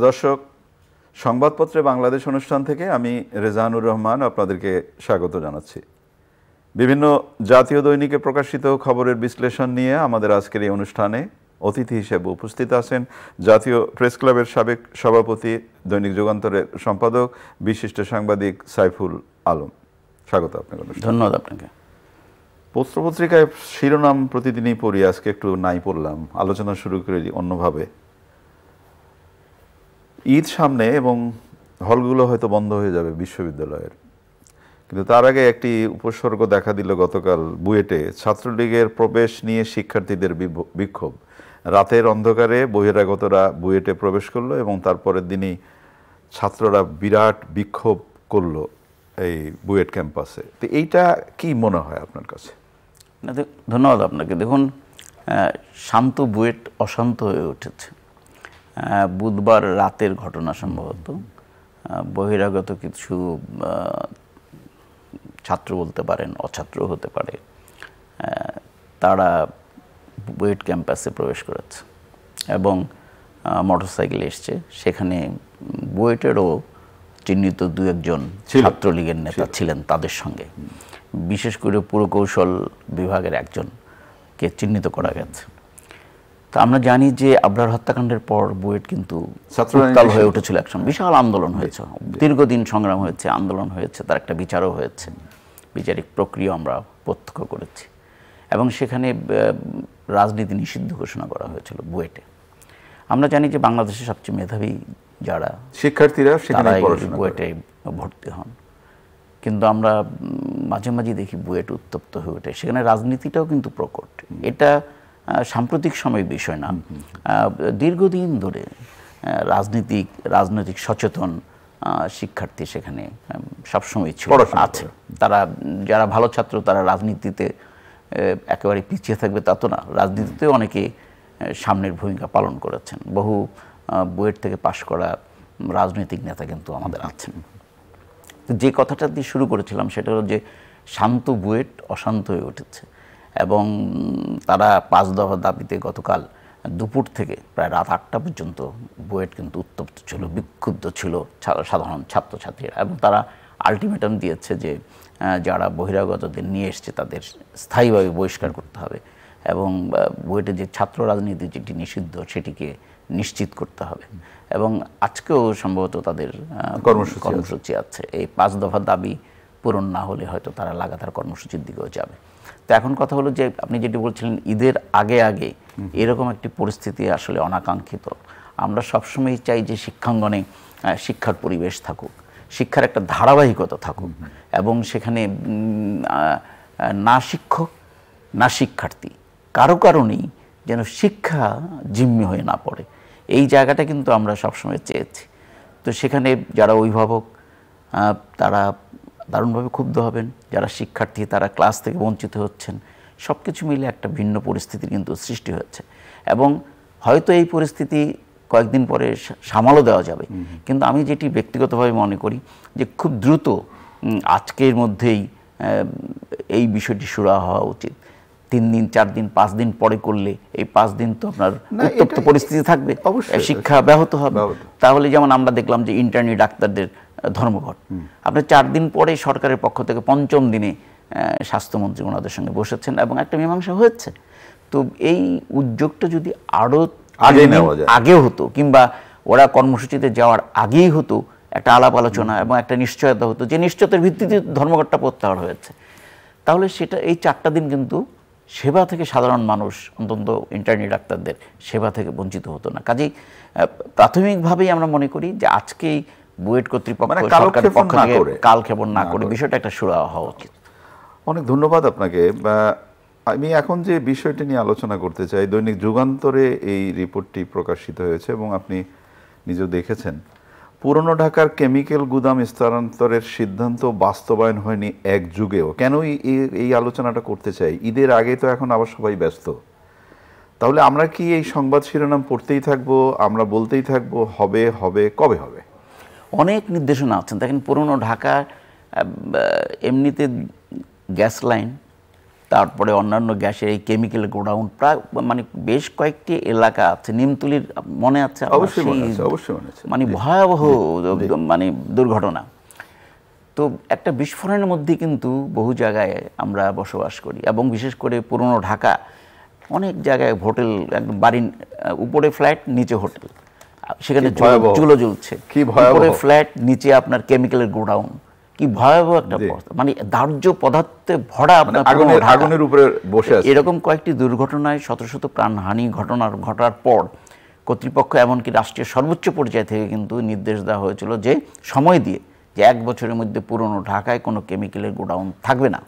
দর্শক, সংবাদপত্রে বাংলাদেশ অনুষ্ঠান থেকে আমি রেজানুর রহমান আপনাদেরকে স্বাগত জানাচ্ছি। বিভিন্ন জাতীয় দৈনিকে প্রকাশিত খবরের বিশ্লেষণ নিয়ে আমাদের আজকের এই অনুষ্ঠানে অতিথি হিসেবে উপস্থিত আছেন জাতীয় প্রেস ক্লাবের সাবেক সভাপতি, দৈনিক যুগান্তরের সম্পাদক, বিশিষ্ট সাংবাদিক সাইফুল আলম। স্বাগত আপনাকে। ধন্যবাদ আপনাকে। পত্রপত্রিকায় শিরোনাম প্রতিদিনই পড়ি, আজকে একটু নাই পড়লাম, আলোচনা শুরু করি অন্যভাবে। ঈদ সামনে এবং হলগুলো হয়তো বন্ধ হয়ে যাবে বিশ্ববিদ্যালয়ের, কিন্তু তার আগে একটি উপসর্গ দেখা দিল গতকাল বুয়েটে। ছাত্রলীগের প্রবেশ নিয়ে শিক্ষার্থীদের বিক্ষোভ। রাতের অন্ধকারে বহিরাগতরা বুয়েটে প্রবেশ করলো এবং তারপরের দিনই ছাত্ররা বিরাট বিক্ষোভ করলো এই বুয়েট ক্যাম্পাসে। তো এইটা কি মনে হয় আপনার কাছে? ধন্যবাদ আপনাকে। দেখুন, শান্ত বুয়েট অশান্ত হয়ে উঠেছে। বুধবার রাতের ঘটনা, সম্ভবত বহিরাগত কিছু ছাত্র বলতে পারেন, অছাত্র হতে পারে, তারা বুয়েট ক্যাম্পাসে প্রবেশ করেছে এবং মোটরসাইকেল এসছে। সেখানে বুয়েটেরও চিহ্নিত দু একজন ছাত্রলীগের নেতা ছিলেন তাদের সঙ্গে। বিশেষ করে পুরকৌশল বিভাগের একজনকে চিহ্নিত করা গেছে। তো আমরা জানি যে আবরার হত্যাকাণ্ডের পর বুয়েট কিন্তু উত্তাল হয়ে উঠেছিল, একসময় বিশাল আন্দোলন হয়েছে, দীর্ঘদিন সংগ্রাম হয়েছে, আন্দোলন হয়েছে, তার একটা বিচারও হয়েছে, বিচারিক প্রক্রিয়া আমরা প্রত্যক্ষ করেছি এবং সেখানে রাজনীতি নিষিদ্ধ ঘোষণা করা হয়েছিল বুয়েটে। আমরা জানি যে বাংলাদেশের সবচেয়ে মেধাবী যারা শিক্ষার্থীরা বুয়েটে ভর্তি হন, কিন্তু আমরা মাঝে মাঝে দেখি বুয়েট উত্তপ্ত হয়ে ওঠে। সেখানে রাজনীতিটাও কিন্তু প্রকট। এটা সাম্প্রতিক সময়ের বিষয় না, দীর্ঘদিন ধরে রাজনৈতিক সচেতন শিক্ষার্থী সেখানে সবসময় ছিল, আছে। তারা যারা ভালো ছাত্র তারা রাজনীতিতে একেবারে পিছিয়ে থাকবে তা তো না, রাজনীতিতেও অনেকে সামনের ভূমিকা পালন করেছেন। বহু বুয়েট থেকে পাশ করা রাজনৈতিক নেতা কিন্তু আমাদের আছেন। যে কথাটা দিয়ে শুরু করেছিলাম সেটা হলো যে শান্ত বুয়েট অশান্ত হয়ে উঠেছে এবং তারা 5 দফা দাবিতে গতকাল দুপুর থেকে প্রায় রাত 8টা পর্যন্ত বুয়েট কিন্তু উত্তপ্ত ছিল, বিক্ষুব্ধ ছিল সাধারণ ছাত্রছাত্রীরা এবং তারা আলটিমেটাম দিয়েছে যে যারা বহিরাগতদের নিয়ে এসছে তাদের স্থায়ীভাবে বহিষ্কার করতে হবে এবং বুয়েটে যে ছাত্র রাজনীতি যেটি নিষিদ্ধ সেটিকে নিশ্চিত করতে হবে। এবং আজকেও সম্ভবত তাদের কর্মসূচি আছে। এই 5 দফা দাবি পূরণ না হলে হয়তো তারা লাগাতার কর্মসূচির দিকেও যাবে। তো এখন কথা হলো যে আপনি যেটি বলছিলেন ঈদের আগে আগে এরকম একটি পরিস্থিতি আসলে অনাকাঙ্ক্ষিত। আমরা সবসময় চাই যে শিক্ষাঙ্গনে শিক্ষার পরিবেশ থাকুক, শিক্ষার একটা ধারাবাহিকতা থাকুক এবং সেখানে না শিক্ষক না শিক্ষার্থী কারো কারণেই যেন শিক্ষা জিম্মি হয়ে না পড়ে, এই জায়গাটা কিন্তু আমরা সবসময় চেয়েছি। তো সেখানে যারা অভিভাবক তারা দারুণভাবে ক্ষুব্ধ হবেন, যারা শিক্ষার্থী তারা ক্লাস থেকে বঞ্চিত হচ্ছেন, সব কিছু মিলে একটা ভিন্ন পরিস্থিতির কিন্তু সৃষ্টি হচ্ছে এবং হয়তো এই পরিস্থিতি কয়েকদিন পরে সামালও দেওয়া যাবে। কিন্তু আমি যেটি ব্যক্তিগতভাবে মনে করি যে খুব দ্রুত আজকের মধ্যেই এই বিষয়টি সুরাহা হওয়া উচিত। 3 দিন 4 দিন 5 দিন পরে করলে এই 5 দিন তো আপনার উত্তপ্ত পরিস্থিতি থাকবে, শিক্ষা ব্যাহত হবে। তাহলে যেমন আমরা দেখলাম যে ইন্টার্নি ডাক্তারদের ধর্মঘট, আপনার 4 দিন পরে সরকারের পক্ষ থেকে 5ম দিনে স্বাস্থ্যমন্ত্রী ওনাদের সঙ্গে বসেছেন এবং একটা মীমাংসা হয়েছে। তো এই উদ্যোগটা যদি আরও আগে হতো কিংবা ওরা কর্মসূচিতে যাওয়ার আগেই হতো, একটা আলাপ আলোচনা এবং একটা নিশ্চয়তা হতো যে নিশ্চয়তার ভিত্তিতে ধর্মঘটটা প্রত্যাহার হয়েছে, তাহলে সেটা এই 4টা দিন কিন্তু সেবা থেকে সাধারণ মানুষ, অন্তত ইন্টার্নি ডাক্তারদের সেবা থেকে বঞ্চিত হতো না। কাজেই প্রাথমিকভাবেই আমরা মনে করি যে আজকেই বুয়েট কর্তৃপক্ষ সরকারের পক্ষ থেকে কালক্ষেপণ না করে বিষয়টা একটা সুরাহা হওয়া উচিত। অনেক ধন্যবাদ আপনাকে। আমি এখন যে বিষয়টি নিয়ে আলোচনা করতে চাই, দৈনিক যুগান্তরে এই রিপোর্টটি প্রকাশিত হয়েছে এবং আপনি নিজেও দেখেছেন। পুরনো ঢাকার কেমিক্যাল গুদাম স্থানান্তরের সিদ্ধান্ত বাস্তবায়ন হয়নি এক যুগেও। কেন এই আলোচনাটা করতে চাই? ঈদের আগে তো এখন আবার সবাই ব্যস্ত। তাহলে আমরা কি এই সংবাদ শিরোনাম পড়তেই থাকবো, আমরা বলতেই থাকবো হবে হবে, কবে হবে? অনেক নির্দেশনা আছেন। দেখেন, পুরনো ঢাকা এমনিতে গ্যাস লাইন তারপরে অন্যান্য গ্যাসের এই কেমিক্যাল গোডাউন, প্রায় মানে বেশ কয়েকটি এলাকা আছে, নিমতলির মনে আছে, মানে ভয়াবহ মানে দুর্ঘটনা। তো একটা বিস্ফোরণের মধ্যে কিন্তু বহু জায়গায় আমরা বসবাস করি, এবং বিশেষ করে পুরনো ঢাকা অনেক জায়গায় হোটেল, একদম বাড়ির উপরে ফ্ল্যাট, নিচে হোটেল, সেখানে চুলো জ্বলছে, উপরে ফ্ল্যাট, নিচে আপনার কেমিক্যালের গোডাউন, কি ভয়াবহ একটা অবস্থা, মানে দাহ্য পদার্থে ভরা আপনার আগুনের উপরে বসে আছে। এরকম কয়েকটি দুর্ঘটনায় শত শত প্রাণহানি ঘটার পর কর্তৃপক্ষ, এমনকি রাষ্ট্রীয় সর্বোচ্চ পর্যায় থেকে কিন্তু নির্দেশ দেওয়া হয়েছিল যে সময় দিয়ে যে 1 বছরের মধ্যে পুরনো ঢাকায় কোনো কেমিক্যালের গোডাউন থাকবে না।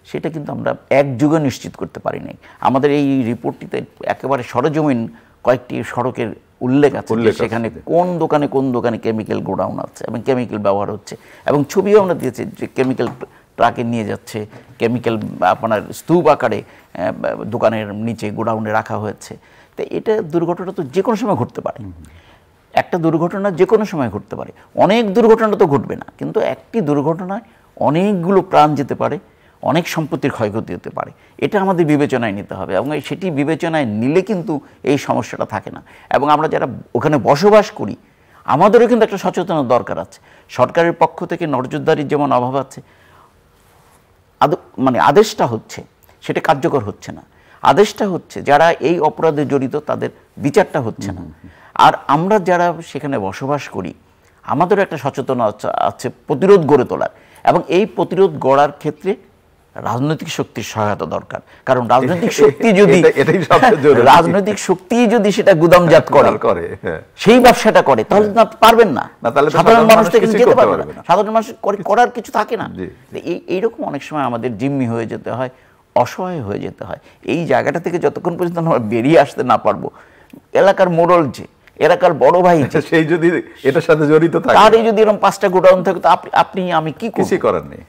সেটা কিন্তু আমরা এক যুগে নিশ্চিত করতে পারি নাই। আমাদের এই রিপোর্টটিতে একেবারে সরেজমিন কয়েকটি সড়কের উল্লেখ আছে, সেখানে কোন দোকানে কেমিক্যাল গোডাউন আছে এবং কেমিক্যাল ব্যবহার হচ্ছে, এবং ছবিও আমরা দিয়েছি যে কেমিক্যাল ট্রাকে নিয়ে যাচ্ছে, কেমিক্যাল আপনার স্তূপ আকারে দোকানের নিচে গোডাউনে রাখা হয়েছে। তো এটা দুর্ঘটনা তো যে কোনো সময় ঘটতে পারে, একটা দুর্ঘটনা যে কোনো সময় ঘটতে পারে, অনেক দুর্ঘটনা তো ঘটবে না, কিন্তু একটি দুর্ঘটনায় অনেকগুলো প্রাণ যেতে পারে, অনেক সম্পত্তির ক্ষয়ক্ষতি হতে পারে। এটা আমাদের বিবেচনায় নিতে হবে, এবং সেটি বিবেচনায় নিলে কিন্তু এই সমস্যাটা থাকে না। এবং আমরা যারা ওখানে বসবাস করি, আমাদেরও কিন্তু একটা সচেতনতার দরকার আছে। সরকারের পক্ষ থেকে নজরদারির যেমন অভাব আছে, মানে আদেশটা হচ্ছে, সেটা কার্যকর হচ্ছে না। আদেশটা হচ্ছে, যারা এই অপরাধে জড়িত তাদের বিচারটা হচ্ছে না। আর আমরা যারা সেখানে বসবাস করি, আমাদেরও একটা সচেতনতা আছে প্রতিরোধ গড়ে তোলার, এবং এই প্রতিরোধ গড়ার ক্ষেত্রে রাজনৈতিক শক্তির সহায়তা দরকার। কারণ রাজনৈতিক শক্তি যদি সেটা গুদামজাত করে, সেই ব্যবসাটা করে, তাহলে পারবেন না, সাধারণ মানুষ থেকে যেতে পারবে না, সাধারণ মানুষ করার কিছু থাকে না। এইরকম অনেক সময় আমাদের জিম্মি হয়ে যেতে হয়, অসহায় হয়ে যেতে হয়। এই জায়গাটা থেকে যতক্ষণ পর্যন্ত আমরা বেরিয়ে আসতে না পারবো, এলাকার মোড়ল যে, এলাকার বড় ভাই সেই যদি এটার সাথে জড়িত থাকে, তারই যদি এরকম 5টা গোডাউন থাকে, তো আপনি আমি কি কিছু করার নেই।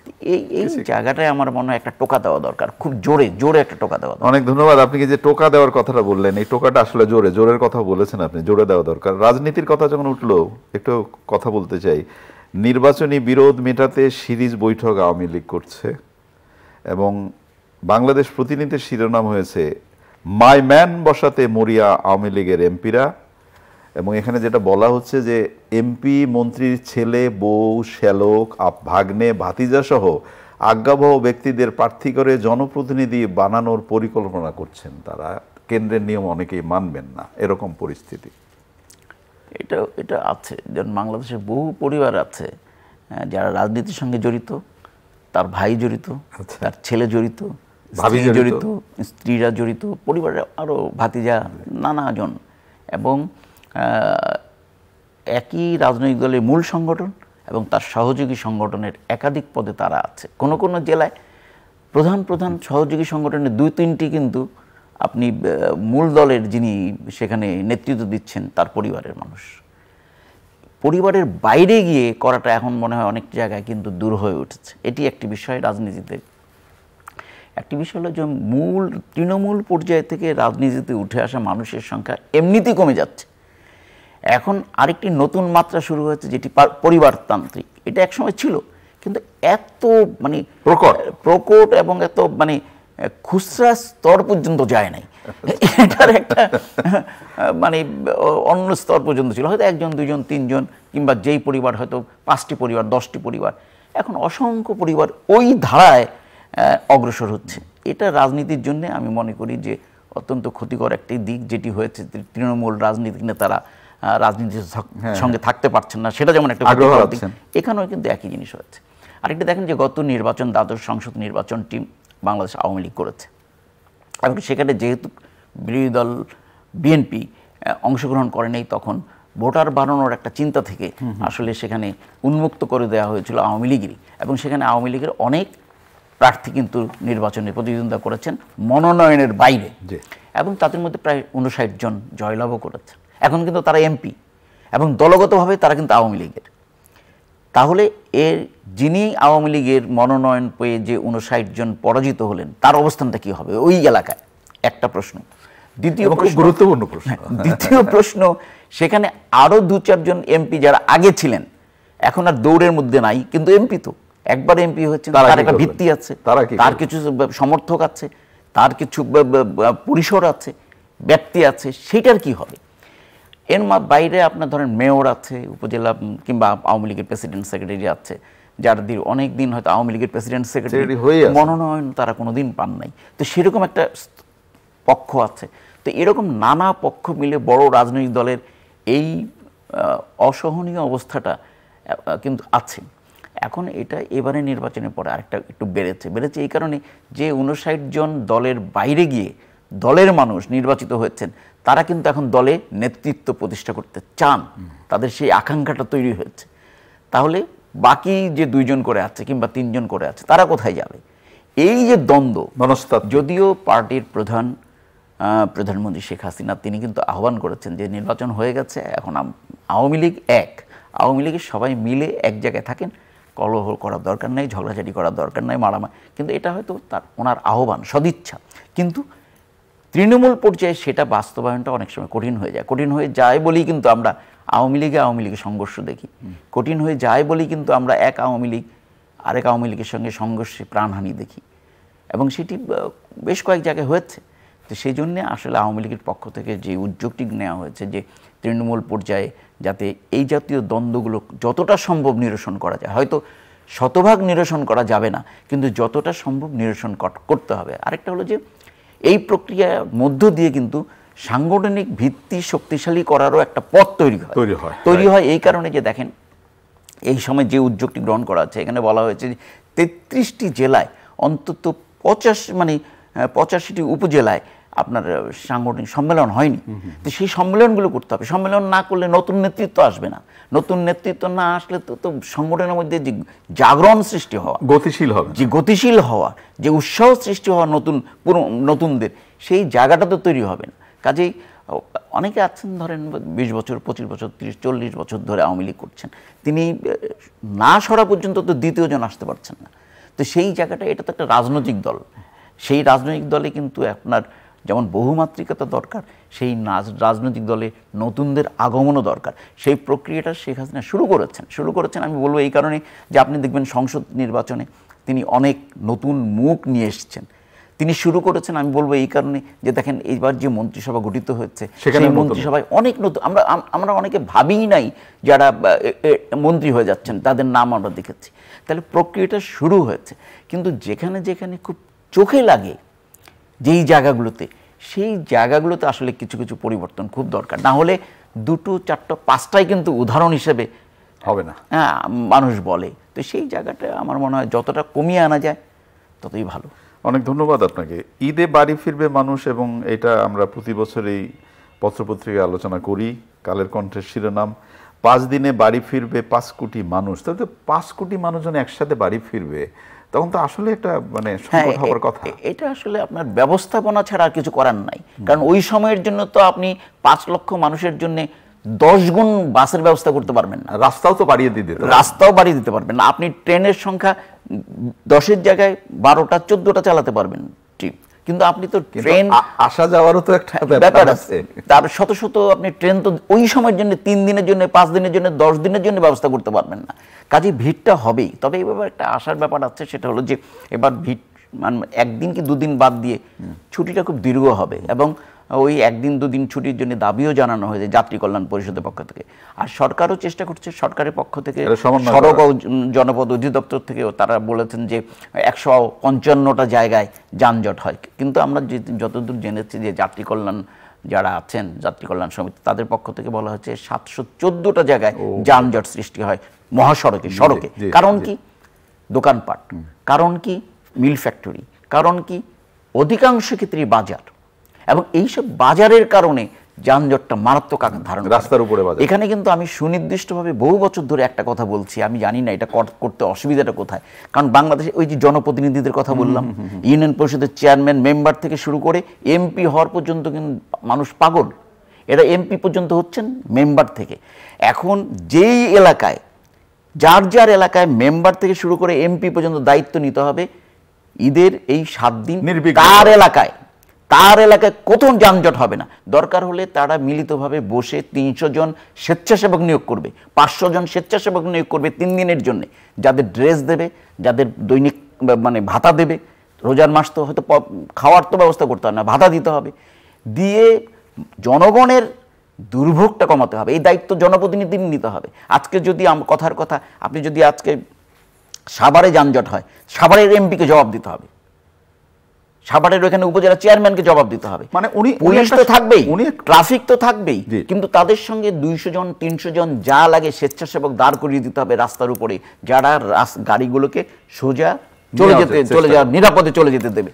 এই জায়গাটায় আমার মনে হয় একটা টোকা দেওয়া দরকার, খুব জোরে একটা টোকা দেওয়া দরকার। অনেক ধন্যবাদ। আপনি যে টোকা দেওয়ার কথাটা বললেন, এই টোকাটা আসলে জোরের কথা বলেছেন আপনি, জোরে দেওয়া দরকার। রাজনীতির কথা যখন উঠলো, একটু কথা বলতে চাই। নির্বাচনী বিরোধ মেটাতে সিরিজ বৈঠক আওয়ামী লীগ করছে, এবং বাংলাদেশ প্রতিনিধির শিরোনাম হয়েছে মাই ম্যান বসাতে মরিয়া আওয়ামী লীগের এমপিরা। এবং এখানে যেটা বলা হচ্ছে যে এমপি মন্ত্রীর ছেলে, বউ, শ্যালক, ভাগ্নে, ভাতিজা সহ আজ্ঞাবহ ব্যক্তিদের প্রার্থী করে জনপ্রতিনিধি বানানোর পরিকল্পনা করছেন তারা। কেন্দ্রের নিয়ম অনেকেই মানবেন না, এরকম পরিস্থিতি। এটা আছে, যেমন বাংলাদেশের বহু পরিবার আছে যারা রাজনীতির সঙ্গে জড়িত, তার ভাই জড়িত, তার ছেলে জড়িত, ভাবি জড়িত, স্ত্রীরা জড়িত, পরিবারের আরও ভাতিজা, নানাজন, এবং একই রাজনৈতিক দলের মূল সংগঠন এবং তার সহযোগী সংগঠনের একাধিক পদে তারা আছে। কোনো কোনো জেলায় প্রধান সহযোগী সংগঠনের 2-3টি কিন্তু আপনি মূল দলের যিনি সেখানে নেতৃত্ব দিচ্ছেন তার পরিবারের মানুষ। পরিবারের বাইরে গিয়ে করাটা এখন মনে হয় অনেক জায়গায় কিন্তু দূর হয়ে উঠেছে। এটি একটি বিষয় রাজনীতিতে। একটি বিষয় হলো যে তৃণমূল পর্যায় থেকে রাজনীতিতে উঠে আসা মানুষের সংখ্যা এমনিতেই কমে যাচ্ছে। এখন আরেকটি নতুন মাত্রা শুরু হয়েছে, যেটি পরিবারতান্ত্রিক। এটা একসময় ছিল, কিন্তু এত মানে প্রকট এবং এত মানে খুচরা স্তর পর্যন্ত যায় নাই। এটার একটা মানে অন্য স্তর পর্যন্ত ছিল, হয়তো 1জন 2জন 3জন, কিংবা যেই পরিবার হয়তো 5টি পরিবার 10টি পরিবার, এখন অসংখ্য পরিবার ওই ধারায় অগ্রসর হচ্ছে। এটা রাজনীতির জন্য আমি মনে করি যে অত্যন্ত ক্ষতিকর একটি দিক, যেটি হয়েছে তৃণমূল রাজনীতিক নেতারা রাজনীতির সঙ্গে থাকতে পারছেন না, সেটা যেমন একটা ক্ষতিকর দিক। এখানেও কিন্তু একই জিনিস হয়েছে। আরেকটা দেখেন যে গত নির্বাচন, দ্বাদশ সংসদ নির্বাচনটি বাংলাদেশ আওয়ামী লীগ করেছে, এবং সেখানে যেহেতু বিরোধী দল বিএনপি অংশগ্রহণ করে নেই, তখন ভোটার বাড়ানোর একটা চিন্তা থেকে আসলে সেখানে উন্মুক্ত করে দেওয়া হয়েছিল আওয়ামী লীগেরই, এবং সেখানে আওয়ামী লীগের অনেক প্রার্থী কিন্তু নির্বাচনে প্রতিদ্বন্দ্বিতা করেছেন মনোনয়নের বাইরে, এবং তাদের মধ্যে প্রায় 59 জন জয়লাভও করেছে। এখন কিন্তু তারা এমপি, এবং দলগতভাবে তারা কিন্তু আওয়ামী লীগের। তাহলে যিনি আওয়ামী লীগের মনোনয়ন পেয়ে যে 59 জন পরাজিত হলেন, তার অবস্থানটা কি হবে ওই এলাকায়? একটা প্রশ্ন। দ্বিতীয় গুরুত্বপূর্ণ প্রশ্ন, দ্বিতীয় প্রশ্ন, সেখানে আরও 2-4 জন এমপি যারা আগে ছিলেন, এখন আর দৌড়ের মধ্যে নাই, কিন্তু এমপি তো একবার এমপি হয়েছেন, তারা তার কি একটা করবেন? ভিত্তি আছে, তারা কি তার করবেন? কিছু সমর্থক আছে, তার কিছু পরিসর আছে, ব্যক্তি আছে, সেটার কি হবে? এর বাইরে আপনার ধরেন মেয়র আছে, উপজেলা কিংবা আওয়ামী লীগের প্রেসিডেন্ট সেক্রেটারি আছে, যার অনেক দিন হয়তো আওয়ামী লীগের প্রেসিডেন্ট সেক্রেটারি মনোনয়ন তারা কোনোদিন পান নাই। তো সেরকম একটা পক্ষ আছে। তো এরকম নানা পক্ষ মিলে বড় রাজনৈতিক দলের এই অসহনীয় অবস্থাটা কিন্তু আছে। এখন এটা এবারে নির্বাচনের পরে আরেকটা একটু বেড়েছে এই কারণে যে 59 জন দলের বাইরে গিয়ে দলের মানুষ নির্বাচিত হয়েছেন, তারা কিন্তু এখন দলে নেতৃত্ব প্রতিষ্ঠা করতে চান, তাদের সেই আকাঙ্ক্ষাটা তৈরি হয়েছে। তাহলে বাকি যে 2 জন করে আছে কিংবা 3 জন করে আছে, তারা কোথায় যাবে? এই যে দ্বন্দ্ব, যদিও পার্টির প্রধানমন্ত্রী শেখ হাসিনা তিনি কিন্তু আহ্বান করেছেন যে নির্বাচন হয়ে গেছে, এখন আওয়ামী লীগ আওয়ামী লীগের সবাই মিলে এক জায়গায় থাকেন, কলহ করার দরকার নেই, ঝগড়াঝাটি করার দরকার নেই, মারামারি। কিন্তু এটা হয়তো ওনার আহ্বান, সদিচ্ছা। কিন্তু তৃণমূল পর্যায়ে সেটা বাস্তবায়নটা অনেক সময় কঠিন হয়ে যায় বলেই কিন্তু আমরা আওয়ামী লীগে সংঘর্ষ দেখি। কঠিন হয়ে যায় বলেই কিন্তু আমরা এক আওয়ামী লীগ আরেক আওয়ামী লীগের সঙ্গে সংঘর্ষে প্রাণহানি দেখি, এবং সেটি বেশ কয়েক জায়গায় হয়েছে। তো সেই জন্যে আসলে আওয়ামী লীগের পক্ষ থেকে যে উদ্যোগটি নেওয়া হয়েছে যে তৃণমূল পর্যায়ে যাতে এই জাতীয় দ্বন্দ্বগুলো যতটা সম্ভব নিরসন করা যায়, হয়তো শতভাগ নিরসন করা যাবে না, কিন্তু যতটা সম্ভব নিরসন করতে হবে। আরেকটা হলো যে এই প্রক্রিয়ার মধ্য দিয়ে কিন্তু সাংগঠনিক ভিত্তি শক্তিশালী করারও একটা পথ তৈরি হয়। এই কারণে যে দেখেন এই সময় যে উদ্যোগটি গ্রহণ করা হচ্ছে, এখানে বলা হয়েছে যে 33টি জেলায় অন্তত 85টি উপজেলায় আপনার সাংগঠনিক সম্মেলন হয়নি। তো সেই সম্মেলনগুলো করতে হবে। সম্মেলন না করলে নতুন নেতৃত্ব আসবে না। নতুন নেতৃত্ব না আসলে তো সংগঠনের মধ্যে যে জাগরণ সৃষ্টি হওয়া, গতিশীল হওয়া, যে উৎসাহ সৃষ্টি হওয়া নতুনদের, সেই জায়গাটা তো তৈরি হবে না। কাজেই অনেকে আছেন ধরেন 20 বছর, 25 বছর, 30-40 বছর ধরে আওয়ামী লীগ করছেন, তিনি না সরা পর্যন্ত তো দ্বিতীয় জন আসতে পারছেন না। তো সেই জায়গাটা, এটা তো একটা রাজনৈতিক দল, সেই রাজনৈতিক দলে কিন্তু আপনার যেমন বহুমাত্রিকতা দরকার, সেই রাজনৈতিক দলে নতুনদের আগমনও দরকার। সেই প্রক্রিয়াটা শেখ হাসিনা শুরু করেছেন। আমি বলবো এই কারণে যে আপনি দেখবেন সংসদ নির্বাচনে তিনি অনেক নতুন মুখ নিয়ে এসেছেন, তিনি শুরু করেছেন। আমি বলবো এই কারণে যে দেখেন এইবার যে মন্ত্রিসভা গঠিত হয়েছে, সেই মন্ত্রিসভায় অনেক নতুন, আমরা অনেকে ভাবিই নাই যারা মন্ত্রী হয়ে যাচ্ছেন, তাদের নাম আমরা দেখেছি। তাহলে প্রক্রিয়াটা শুরু হয়েছে। কিন্তু যেখানে যেখানে খুব চোখে লাগে যেই জায়গাগুলোতে, সেই জায়গাগুলোতে আসলে কিছু কিছু পরিবর্তন খুব দরকার। না হলে 2, 4, 5টাই কিন্তু উদাহরণ হিসেবে হবে না, মানুষ বলে। তো সেই জায়গাটা আমার মনে হয় যতটা কমিয়ে আনা যায় ততই ভালো। অনেক ধন্যবাদ আপনাকে। ঈদে বাড়ি ফিরবে মানুষ, এবং এটা আমরা প্রতি বছরই পত্রপত্রিকায় আলোচনা করি। কালের কণ্ঠের শিরোনাম, 5 দিনে বাড়ি ফিরবে 5 কোটি মানুষ। তাহলে 5 কোটি মানুষজন একসাথে বাড়ি ফিরবে, তখন তো আসলে একটা সংকট হওয়ার কথা। এটা আসলে আপনার ব্যবস্থাপনা ছাড়া আর কিছু করার নাই। কারণ ওই সময়ের জন্য তো আপনি 5 লক্ষ মানুষের জন্য 10 গুণ বাসের ব্যবস্থা করতে পারবেন না, রাস্তাও বাড়িয়ে দিতে পারবেন না। আপনি ট্রেনের সংখ্যা 10-এর জায়গায় 12টা 14টা চালাতে পারবেন, ঠিক, কিন্তু আপনি তো ট্রেন আসা যাওয়ারও তো একটা ব্যাপার আছে। তার শত শত আপনি ট্রেন তো ওই সময়ের জন্য 3 দিনের জন্য, 5 দিনের জন্য, 10 দিনের জন্য ব্যবস্থা করতে পারবেন না। কাজে ভিড়টা হবেই। তবে এই ব্যাপারে একটা আশার ব্যাপার আছে, সেটা হলো যে এবার ভিড় একদিন কি 2 দিন বাদ দিয়ে ছুটিটা খুব দীর্ঘ হবে, এবং ওই 1 দিন 2 দিন ছুটির জন্য দাবিও জানানো হয়েছে যাত্রী কল্যাণ পরিষদের পক্ষ থেকে। আর সরকারও চেষ্টা করছে, সরকারের পক্ষ থেকে, সড়ক ও জনপদ অধিদপ্তর থেকেও তারা বলেছেন যে 155টা জায়গায় যানজট হয়। কিন্তু আমরা যতদূর জেনেছি যে যাত্রী কল্যাণ যারা আছেন, যাত্রী কল্যাণ সমিতি, তাদের পক্ষ থেকে বলা হচ্ছে 714টা জায়গায় যানজট সৃষ্টি হয় সড়কে। কারণ কি? দোকানপাট, কারণ কি? মিল ফ্যাক্টরি, কারণ কি? অধিকাংশ ক্ষেত্রে বাজার, এবং এইসব বাজারের কারণে যানজটটা মারাত্মক আকার ধারণ করে। রাস্তার উপরে বাজার। এখানে কিন্তু আমি সুনির্দিষ্টভাবে বহু বছর ধরে একটা কথা বলছি, আমি জানি না এটা করতে অসুবিধাটা কোথায়। কারণ বাংলাদেশে ওই যে জনপ্রতিনিধিদের কথা বললাম, ইউনিয়ন পরিষদের চেয়ারম্যান, মেম্বার থেকে শুরু করে এমপি হওয়ার পর্যন্ত কিন্তু মানুষ পাগল। এরা এমপি পর্যন্ত হচ্ছেন মেম্বার থেকে। এখন যেই এলাকায়, যার এলাকায় মেম্বার থেকে শুরু করে এমপি পর্যন্ত দায়িত্ব নিতে হবে, ঈদের এই 7 দিন তার এলাকায় তার এলাকায় কোথাও যানজট হবে না। দরকার হলে তারা মিলিতভাবে বসে 300 জন স্বেচ্ছাসেবক নিয়োগ করবে, 500 জন স্বেচ্ছাসেবক নিয়োগ করবে 3 দিনের জন্য, যাদের ড্রেস দেবে, যাদের দৈনিক মানে ভাতা দেবে। রোজার মাস তো হয়তো খাওয়ার তো ব্যবস্থা করতে হবে না, ভাতা দিতে হবে, দিয়ে জনগণের দুর্ভোগটা কমাতে হবে। এই দায়িত্ব জনপ্রতিনিধি নিতে হবে। আজকে যদি কথার কথা, আপনি যদি আজকে সাভারে যানজট হয়, সাভারের এমপিকে জবাব দিতে হবে, সাভারের ওখানে উপজেলা চেয়ারম্যানকে জবাব দিতে হবে। মানে উনি পুলিশ তো থাকবেই, ট্রাফিক তো থাকবেই, কিন্তু তাদের সঙ্গে 200 জন 300 জন যা লাগে স্বেচ্ছাসেবক দাঁড় করিয়ে দিতে হবে রাস্তার উপরে, যারা গাড়িগুলোকে সোজা চলে যাওয়ার নিরাপদে চলে যেতে দেবে।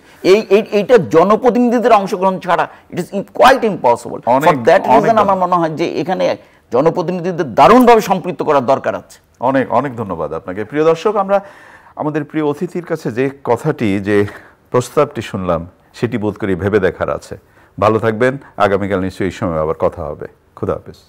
এইটা জনপ্রতিনিধিদের অংশগ্রহণ ছাড়া it is quite impossible. For that reason আমার মনে হয় যে এখানে জনপ্রতিনিধিদের দারুণভাবে সম্পৃক্ত করার দরকার আছে। অনেক অনেক ধন্যবাদ আপনাকে। প্রিয় দর্শক, আমরা আমাদের প্রিয় অতিথির কাছে যে কথাটি, যে প্রস্তাবটি শুনলাম, সেটি বোধ করি ভেবে দেখার আছে। ভালো থাকবেন। আগামীকাল নিশ্চয়ই এই সময় আবার কথা হবে। খুদা হাফেজ।